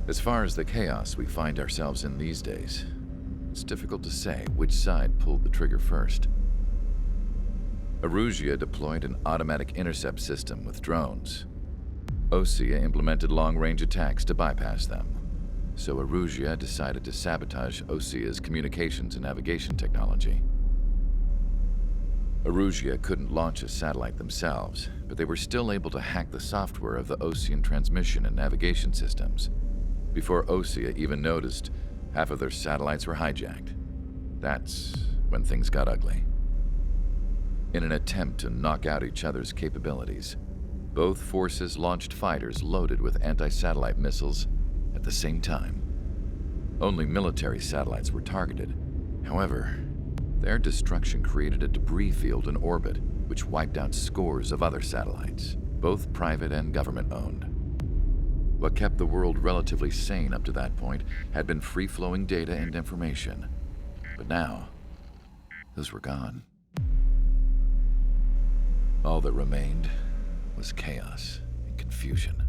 As far as the chaos we find ourselves in these days, it's difficult to say which side pulled the trigger first. Erusia deployed an automatic intercept system with drones. Osea implemented long-range attacks to bypass them. So Erusia decided to sabotage Osea's communications and navigation technology. Erusia couldn't launch a satellite themselves, but they were still able to hack the software of the Osean transmission and navigation systems. Before Osea even noticed, half of their satellites were hijacked. That's when things got ugly. In an attempt to knock out each other's capabilities, both forces launched fighters loaded with anti-satellite missiles at the same time. Only military satellites were targeted. However, their destruction created a debris field in orbit, which wiped out scores of other satellites, both private and government-owned. What kept the world relatively sane up to that point had been free-flowing data and information. But now, those were gone. All that remained was chaos and confusion.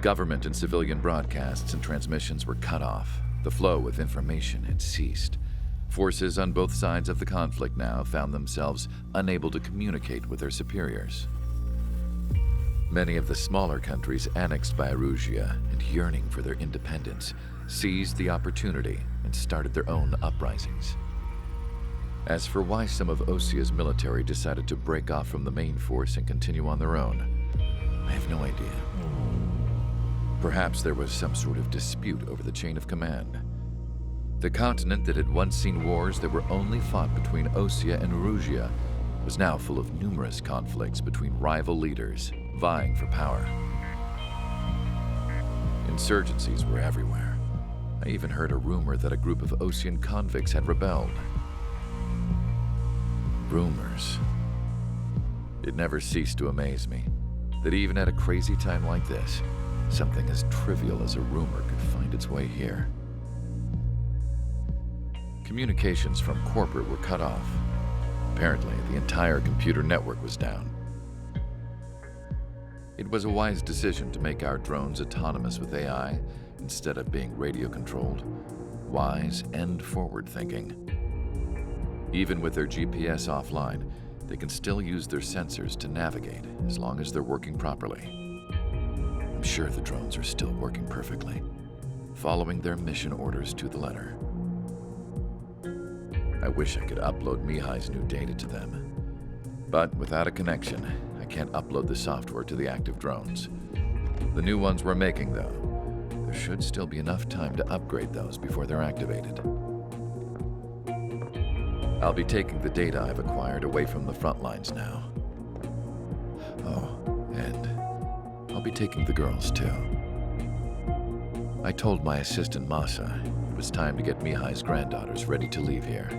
Government and civilian broadcasts and transmissions were cut off. The flow of information had ceased. Forces on both sides of the conflict now found themselves unable to communicate with their superiors. Many of the smaller countries annexed by Erusia and yearning for their independence seized the opportunity and started their own uprisings. As for why some of Osea's military decided to break off from the main force and continue on their own, I have no idea. Perhaps there was some sort of dispute over the chain of command. The continent that had once seen wars that were only fought between Osea and Erusia was now full of numerous conflicts between rival leaders vying for power. Insurgencies were everywhere. I even heard a rumor that a group of Osean convicts had rebelled. Rumors. It never ceased to amaze me that even at a crazy time like this, something as trivial as a rumor could find its way here. Communications from corporate were cut off. Apparently, the entire computer network was down. It was a wise decision to make our drones autonomous with AI instead of being radio-controlled. Wise and forward-thinking. Even with their GPS offline, they can still use their sensors to navigate as long as they're working properly. I'm sure the drones are still working perfectly, following their mission orders to the letter. I wish I could upload Mihai's new data to them. But without a connection, I can't upload the software to the active drones. The new ones we're making, though, there should still be enough time to upgrade those before they're activated. I'll be taking the data I've acquired away from the front lines now. Oh, and I'll be taking the girls, too. I told my assistant Masa it was time to get Mihai's granddaughters ready to leave here.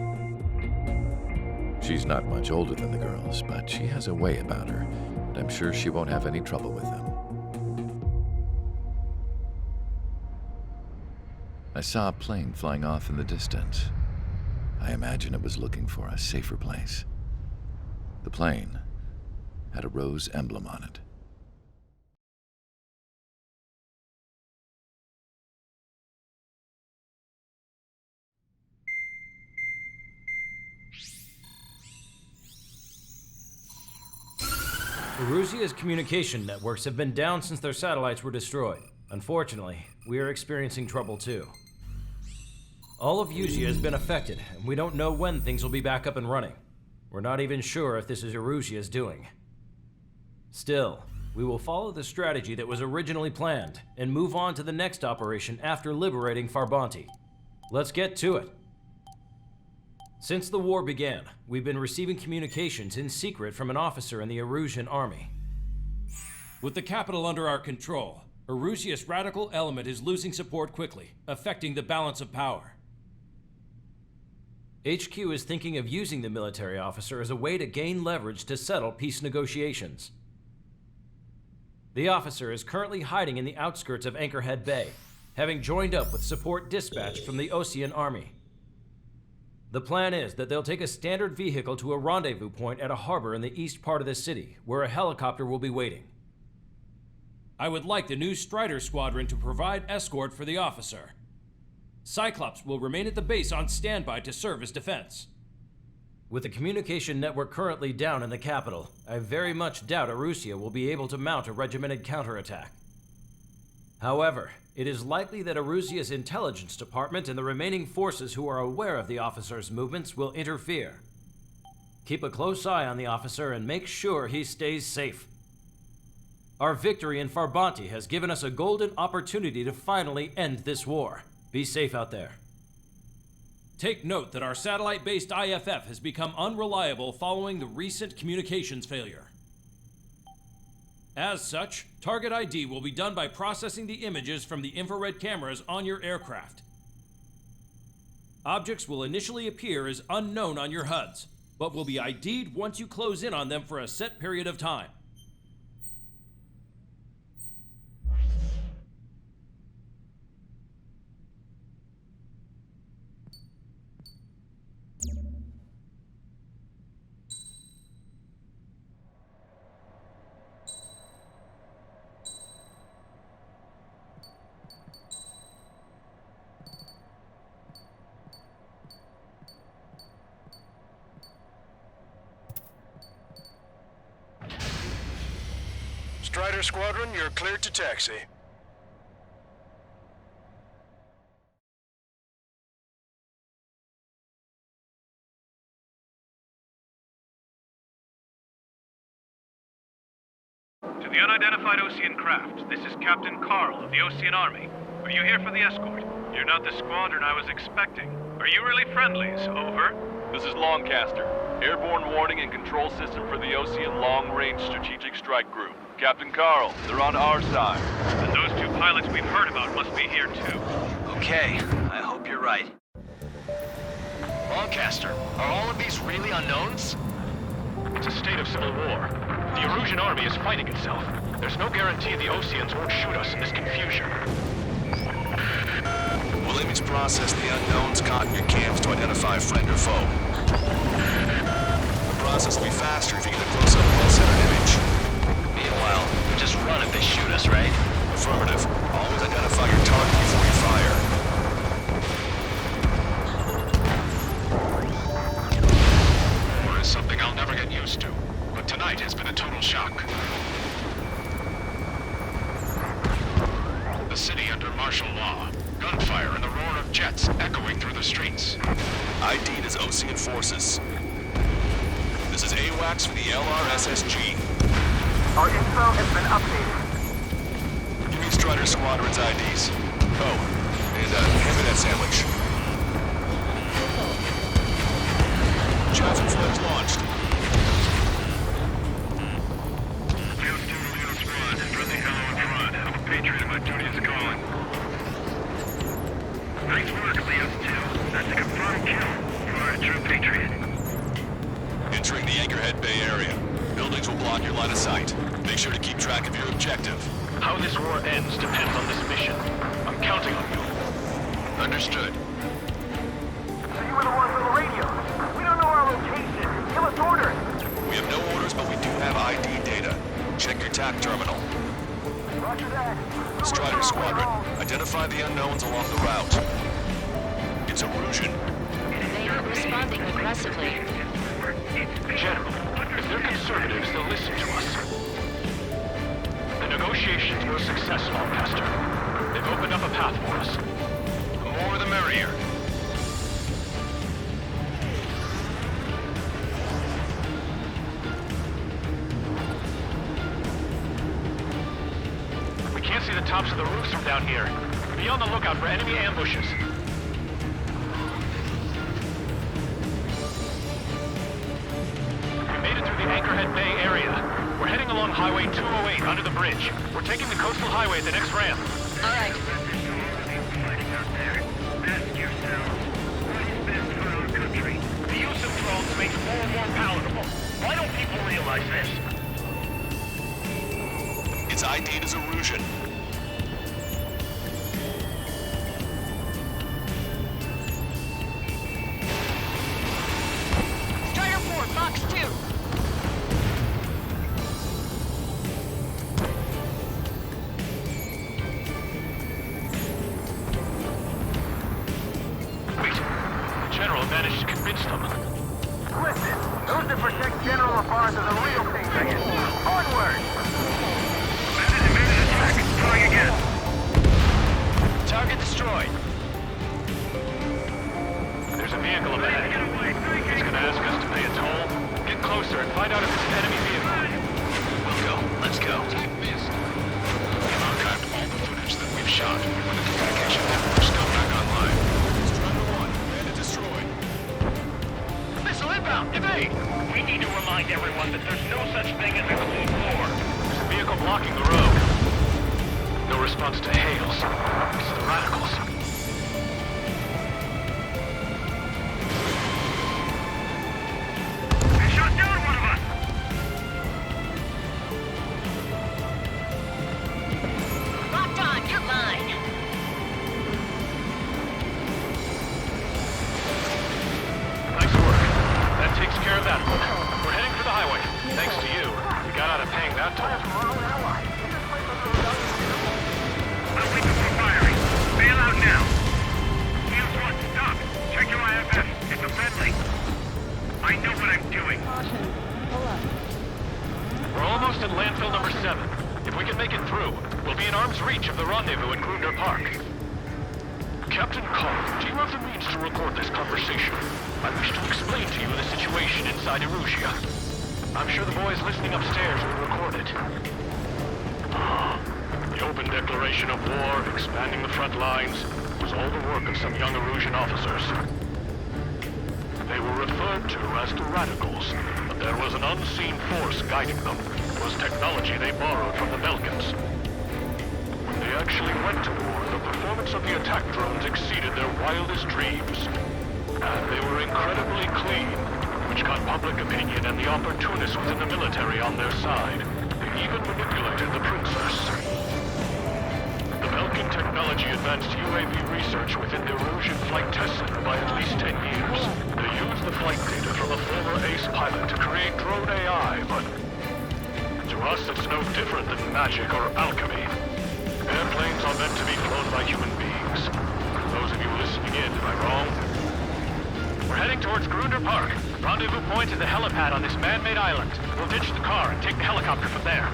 She's not much older than the girls, but she has a way about her, and I'm sure she won't have any trouble with them. I saw a plane flying off in the distance. I imagine it was looking for a safer place. The plane had a rose emblem on it. Erusia's communication networks have been down since their satellites were destroyed. Unfortunately, we are experiencing trouble too. All of Usia has been affected, and we don't know when things will be back up and running. We're not even sure if this is Erusia's doing. Still, we will follow the strategy that was originally planned and move on to the next operation after liberating Farbanti. Let's get to it. Since the war began, we've been receiving communications in secret from an officer in the Erusian army. With the capital under our control, Erusia's radical element is losing support quickly, affecting the balance of power. HQ is thinking of using the military officer as a way to gain leverage to settle peace negotiations. The officer is currently hiding in the outskirts of Anchorhead Bay, having joined up with support dispatched from the Osean army. The plan is that they'll take a standard vehicle to a rendezvous point at a harbor in the east part of the city, where a helicopter will be waiting. I would like the new Strider Squadron to provide escort for the officer. Cyclops will remain at the base on standby to serve as defense. With the communication network currently down in the capital, I very much doubt Erusia will be able to mount a regimented counterattack. However, it is likely that Erusia's intelligence department and the remaining forces who are aware of the officer's movements will interfere. Keep a close eye on the officer and make sure he stays safe. Our victory in Farbanti has given us a golden opportunity to finally end this war. Be safe out there. Take note that our satellite-based IFF has become unreliable following the recent communications failure. As such, target ID will be done by processing the images from the infrared cameras on your aircraft. Objects will initially appear as unknown on your HUDs, but will be ID'd once you close in on them for a set period of time. Strider Squadron, you're cleared to taxi. To the unidentified Osean craft, this is Captain Carl of the Osean Army. Are you here for the escort? You're not the squadron I was expecting. Are you really friendlies? Over. This is Longcaster. Airborne warning and control system for the Osean Long-Range Strategic Strike Group. Captain Carl, they're on our side. And those two pilots we've heard about must be here too. Okay, I hope you're right. Longcaster, are all of these really unknowns? It's a state of civil war. The Erusian army is fighting itself. There's no guarantee the Oseans won't shoot us in this confusion. We'll image process the unknowns caught in your cams to identify friend or foe. The process will be faster if you get a close-up, well-centered image. Meanwhile, just run if they shoot us, right? Affirmative. Always identify your target before you fire. War is something I'll never get used to, but tonight has been a total shock. The city under martial law. Gunfire and the roar of jets echoing through the streets. ID'd as Osean forces. This is AWACS for the LRSSG. Our info has been updated. Give me Strider Squadron's IDs. Oh, and hand me that sandwich. Javelin flares launched. Field Student Leo Squad, friendly hello in front. I'm a patriot and my duty is calling. Nice work, Leo 2. That's a confirmed kill. You are a true patriot. Entering the Anchorhead Bay area. Buildings will block your line of sight. Make sure to keep track of your objective. How this war ends depends on this mission. I'm counting on you. Understood. So you were the ones on the radio. We don't know our location. Give us orders. We have no orders, but we do have ID data. Check your TAC terminal. Roger that. Strider Squadron, identify the unknowns along the route. It's Erusian. They are responding aggressively. General, if they're conservatives, they'll listen to us. The negotiations were a success, Longcaster. They've opened up a path for us. The more the merrier. We can't see the tops of the roofs from down here. Be on the lookout for enemy ambushes. We made it through the Anchorhead Bay area. We're heading along Highway 208 under the bridge. We're taking the coastal highway at the next ramp. All right. The use of drones makes war more palatable. Why don't people realize this? It's ID'd as Erusian. Strider 4, Fox 2. blocking the road. No response to hails. It's the radicals. They shot down one of us! Locked on, you're mine. Nice work. That takes care of that one. We're heading for the highway. Thanks to you, we got out of paying that toll. I'm waiting for firing. Bail out now. Fields 1, stop. Check your IFS. It's a friendly. I know what I'm doing. We're almost at landfill number 7. If we can make it through, we'll be in arm's reach of the rendezvous in Grunder Park. Captain Carl, do you have the means to record this conversation? I wish to explain to you the situation inside Erusia. I'm sure the boys listening upstairs will record it. The open declaration of war, expanding the front lines, was all the work of some young Erusian officers. They were referred to as the Radicals, but there was an unseen force guiding them. It was technology they borrowed from the Belkans. When they actually went to war, the performance of the attack drones exceeded their wildest dreams. And they were incredibly clean, which got public opinion and the opportunists within the military on their side. They even manipulated the princess. The Belkin technology advanced UAV research within the Erusian Flight Test Center by at least 10 years. They used the flight data from a former ace pilot to create drone AI, but to us it's no different than magic or alchemy. Airplanes are meant to be flown by human beings. For those of you listening in, am I wrong? We're heading towards Grunder Park. Rendezvous point is the helipad on this man-made island. We'll ditch the car and take the helicopter from there.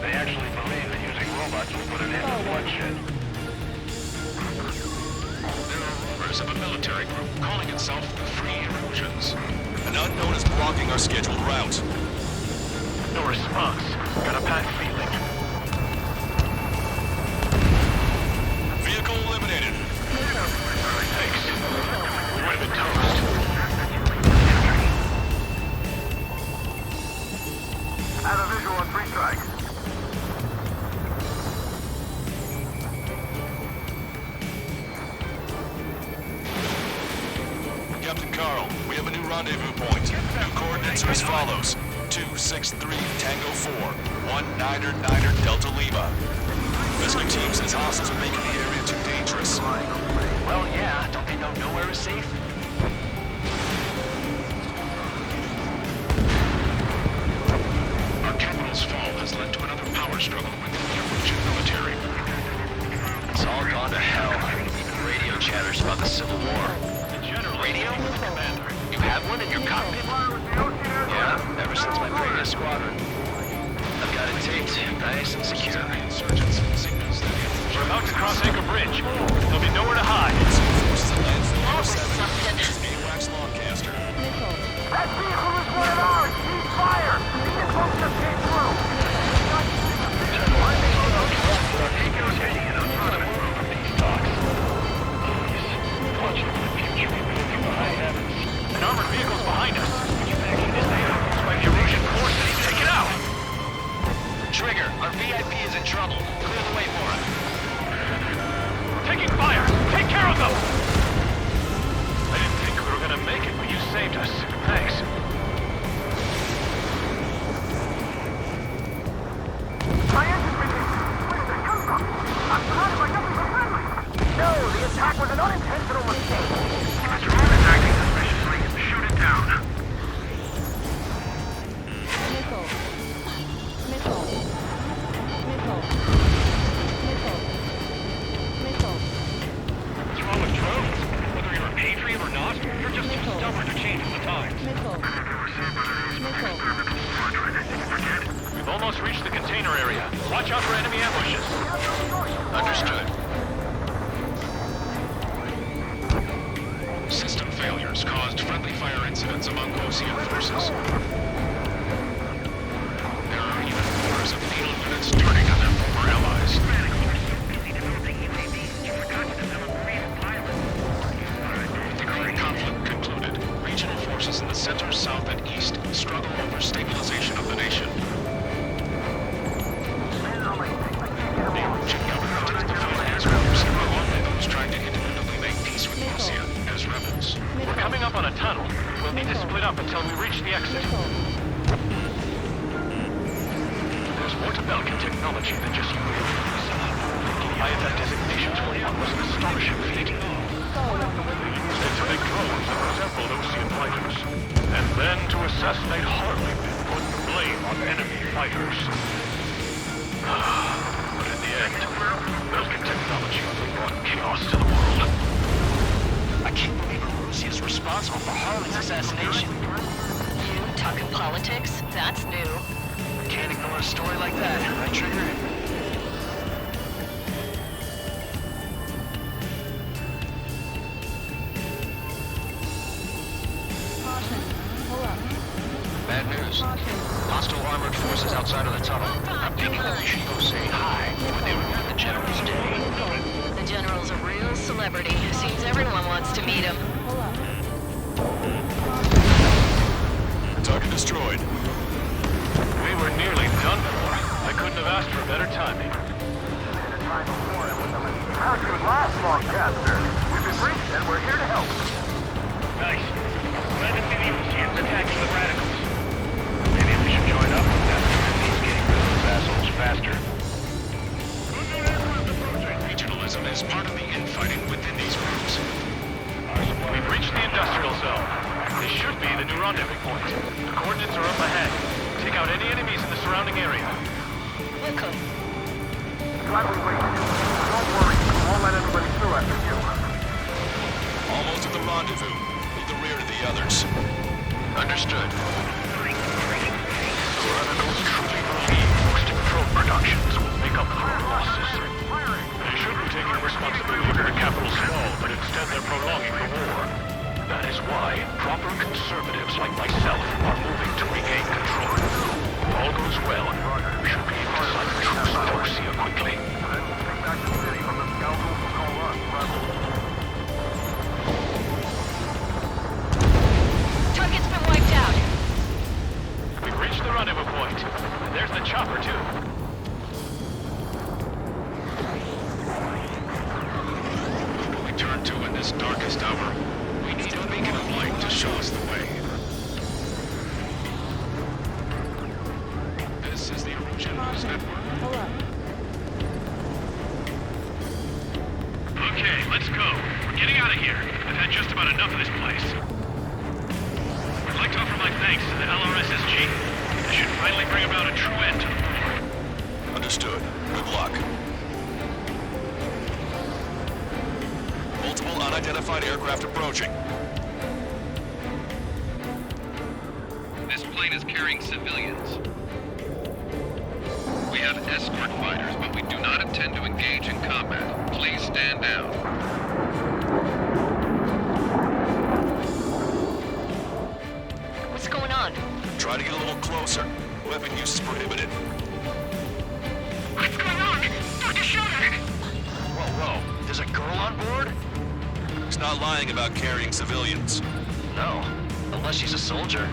They actually believe that using robots will put an end to bloodshed. There are rumors of a military group calling itself the Free Erusians. An unknown is blocking our scheduled route. No response. Got a bad feeling. Vehicle eliminated. Thanks. We would have been toast. I have a visual on 3 strike. Captain Carl, we have a new rendezvous point. New coordinates are as follows. 263 Tango 4, 19 Delta Lima. Rescue team says hostiles are making the area too dangerous. Well, yeah, don't they know nowhere is safe? Our capital's fall has led to another power struggle within the Erusian military. It's all gone to hell. Even radio chatters about the Civil War. Radio? You have one in your cockpit? Yeah, ever since my previous squadron. I've got it taped, nice and secure. We're about to cross Anchor Bridge. There'll be nowhere to hide. Forces at landfill number 7. This is AWACS Longcaster. That vehicle is one of ours! Cease fire! These folks just came through! An armored vehicle's behind us. It's by the Erusian forces. Take it out! Trigger, our VIP is in trouble. Clear the way for him. Taking fire! Take care of them! I didn't think we were gonna make it, but you saved us. Thanks. My engine's been hit! Where did that come from? I'm surrounded by nothing but friendly! No, the attack was an unintentional mistake! If it's wrong, it's acting suspiciously. Shoot it down. Missile. Missile. Missile. Missile. Missile. What's wrong with drones? Whether you're a patriot or not, you're just too stubborn to change with the times. Missile. Missile. We've almost reached the container area. Watch out for enemy ambushes. Understood. System failures caused friendly fire incidents among Osean forces. There are even rumors of field units turning on their former allies. The forces in the center, south, and east struggle over stabilization of the nation. The Erusian government is defined as rebels, along with those trying to independently make peace with Osea as rebels. We're coming up on a tunnel. We'll need to split up until we reach the exit. There's more to Belkin technology than just UAVs. IFF designations for one was an astonishing feat. They used it to make drones that resembled Osean fighters. And then to assassinate Harley, put the blame on enemy fighters. But in the end, Belkin technology only brought chaos to the world. I can't believe Erusia is responsible for Harley's assassination. You talking politics? That's new. Can't ignore a story like that, right, Trigger? Caution. Pull up. Bad news. Hostile armored forces outside of the tunnel. I'm thinking that we should go say hi when they were at the General's Day. The General's a real celebrity. Seems everyone wants to meet him. Pull up. Target destroyed. We were nearly done for. I couldn't have asked for better timing. How could last, Longcaster? We've been briefed and we're here to help. Nice. Glad to see the Oseans attacking the radicals. Maybe we should join up with them. He's getting rid of those assholes faster. Regionalism is part of the infighting within these groups. We've reached the industrial zone. This should be the new rendezvous point. The coordinates are up ahead. Take out any enemies in the surrounding area. Welcome. Glad we waited. Don't worry, we won't let anybody through after you. Almost at the rendezvous. Lead the rear to the others. Understood. The radicals truly believe post-control productions will make up for our losses. They should be taking responsibility for the capital's fall, but instead they're prolonging the war. That is why proper conservatives like myself are moving to regain control. If all goes well, we should be able to sign truce with Osea quickly. Target's been wiped out. We've reached the rendezvous point. And there's the chopper, too. Who do we turn to in this darkest hour? We need a beacon of light to show us the way. This is the Erusian News Network. Pull up. Okay, let's go. We're getting out of here. I've had just about enough of this place. I'd like to offer my thanks to the LRSSG. This should finally bring about a true end to the war. Understood. Good luck. Multiple unidentified aircraft approaching. This plane is carrying civilians. We have escort fighters, but we do not intend to engage in combat. Please stand down. What's going on? Try to get a little closer. Weapon use is prohibited. What's going on? Dr. Schroeder! Whoa. There's a girl on board? He's not lying about carrying civilians. No. Unless she's a soldier.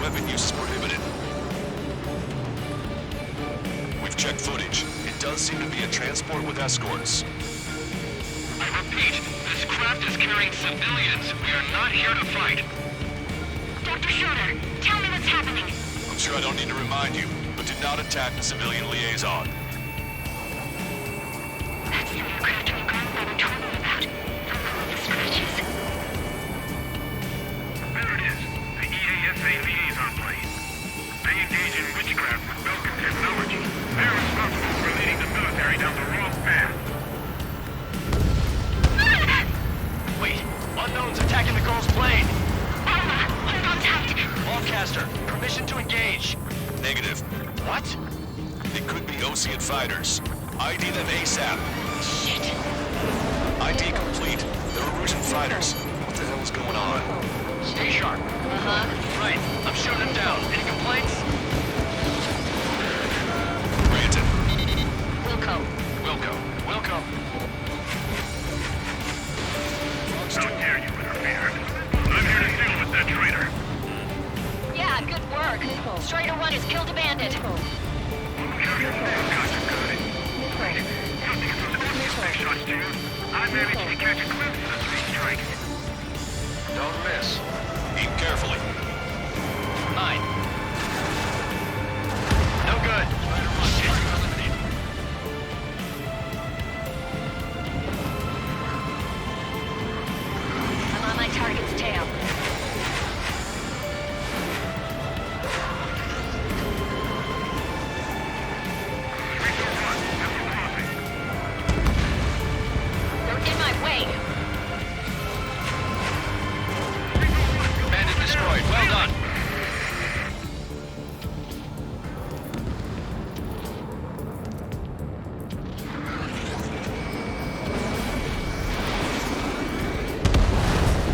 Weapon use is prohibited. We've checked footage. It does seem to be a transport with escorts. I repeat, this craft is carrying civilians. We are not here to fight. Dr. Schroeder, tell me what's happening. I'm sure I don't need to remind you, but did not attack the civilian liaison. That's the aircraft our grandfather told me about. The scratches. There it is. The EASA liaison plane. They engage in witchcraft with Belkin technology. They're responsible for leading the military down the wrong path. Wait, unknown's attacking the girl's plane. Alma, hold on tight. Longcaster, permission to engage. Negative. What? It could be Osean fighters. ID them ASAP. Shit. ID complete. They're Erusian fighters. What the hell is going on? Stay sharp. Uh-huh. Right, I'm shooting him down. Any complaints? Granted. Wilco. Wilco. managed to catch a glimpse of the three strikes. Don't miss. Aim carefully. 9. No good. Target eliminated. I'm on my target's tail. They're in my way. Bandit destroyed. Well done.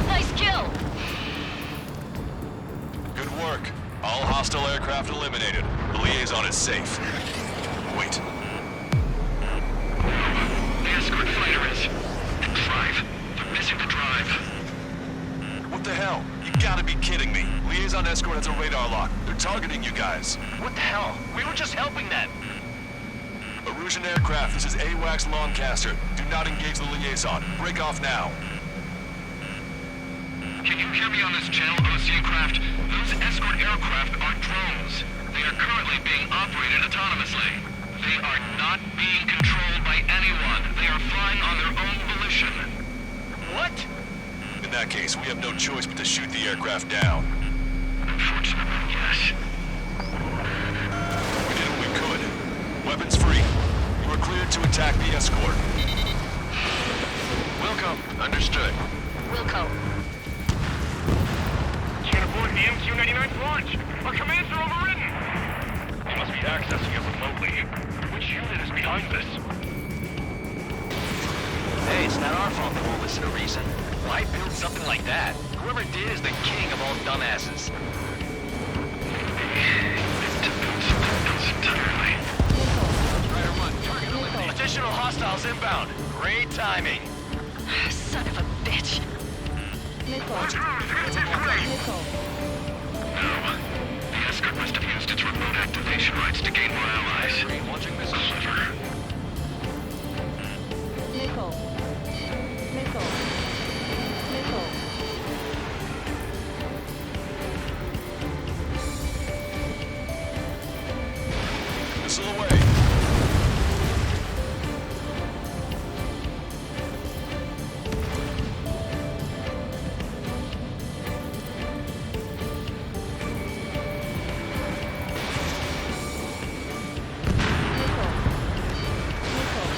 Nice kill. Good work. All hostile aircraft eliminated. The liaison is safe. Wait. The escort fighter is... the drive. They're missing the drive. What the hell? You gotta be kidding me. Liaison escort has a radar lock. They're targeting you guys. What the hell? We were just helping them. Erusian aircraft, this is AWACS Lancaster. Do not engage the liaison. Break off now. Can you hear me on this channel, Ocean Craft? Those escort aircraft are drones. They are currently being operated autonomously. They are not being controlled by anyone. They are flying on their own volition. What? In that case, we have no choice but to shoot the aircraft down. Unfortunately, yes. We did what we could. Weapons free. You are cleared to attack the escort. Wilco. Understood. Wilco. Can't aboard the MQ-99's launch. Our commands are overridden. They must be accessing it remotely. Which unit is behind this? Hey, it's not our fault they won't listen to reason. Why build something like that? Whoever did is the king of all dumbasses. To build something else entirely. Strider 1, target eliminated. Additional hostiles inbound. Great timing. Son of a bitch. No. The escort must have used its remote activation rights to gain more allies. Launching missile. Clever. Missile away.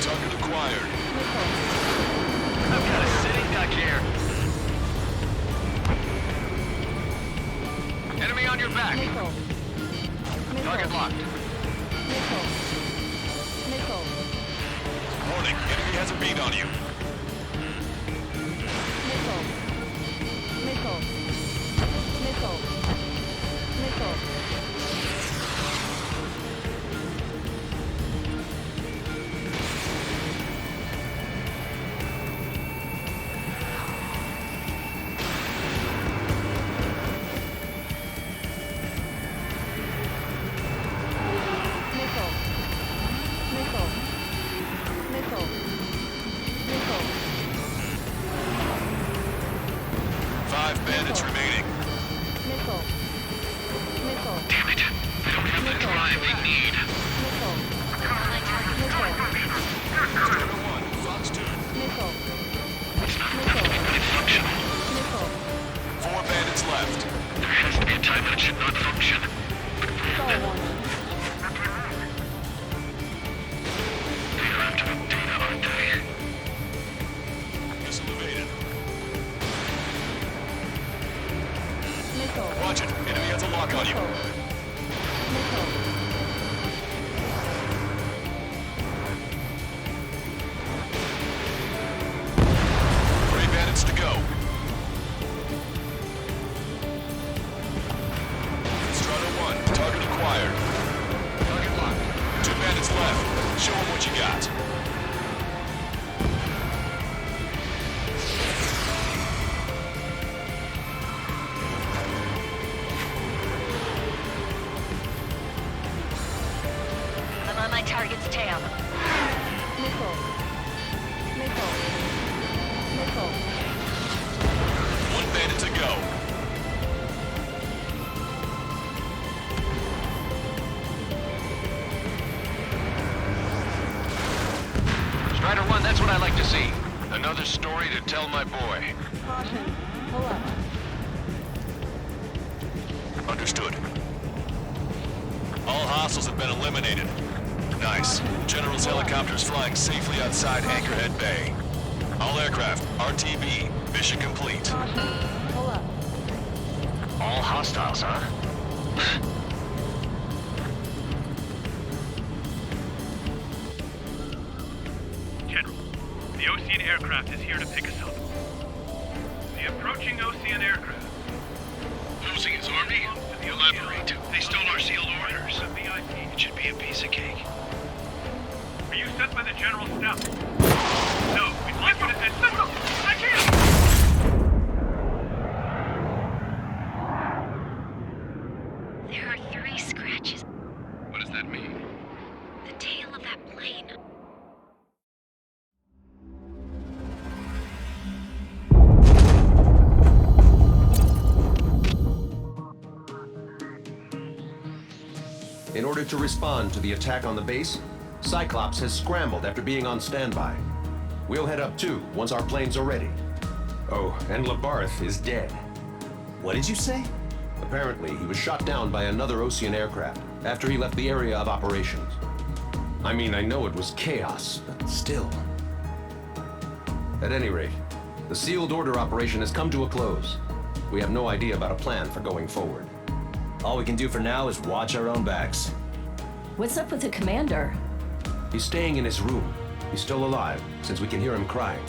Target acquired. I've got a sitting duck here. Enemy on your back. Target locked. Warning, enemy has a bead on you. Five bandits remaining. Damn it. They don't have the drive they need. Strider 1, Fox 2. It's not enough to be fully functional. 4 bandits left. There has to be a time when it should not function. They are after the data, aren't they? Missile evaded. Watch it. Enemy has a lock on you. Three bandits to go. Strider 1, target acquired. Target locked. 2 bandits left. Show them what you got. I'm on my target's tail. vehicle. One bandit to go. Strider 1, that's what I like to see. Another story to tell my boy. Caution. Pull up. Understood. All hostiles have been eliminated. Nice. General's helicopters flying safely outside Anchorhead Bay. All aircraft, RTB, mission complete. Caution. Pull up. All hostiles, huh? General, the Ocean aircraft is here to pick us up. The approaching Ocean aircraft. Losing his army? Elaborate. They stole our sealed orders. It should be a piece of cake. Are you sent by the General's staff? No, we'd like you to send Central. I can't! There are 3 scratches. What does that mean? The tail of that plane. In order to respond to the attack on the base, Cyclops has scrambled after being on standby. We'll head up too, once our planes are ready. Oh, and Labarth is dead. What did you say? Apparently, he was shot down by another Ocean aircraft after he left the area of operations. I mean, I know it was chaos, but still. At any rate, the sealed order operation has come to a close. We have no idea about a plan for going forward. All we can do for now is watch our own backs. What's up with the commander? He's staying in his room. He's still alive, since we can hear him crying.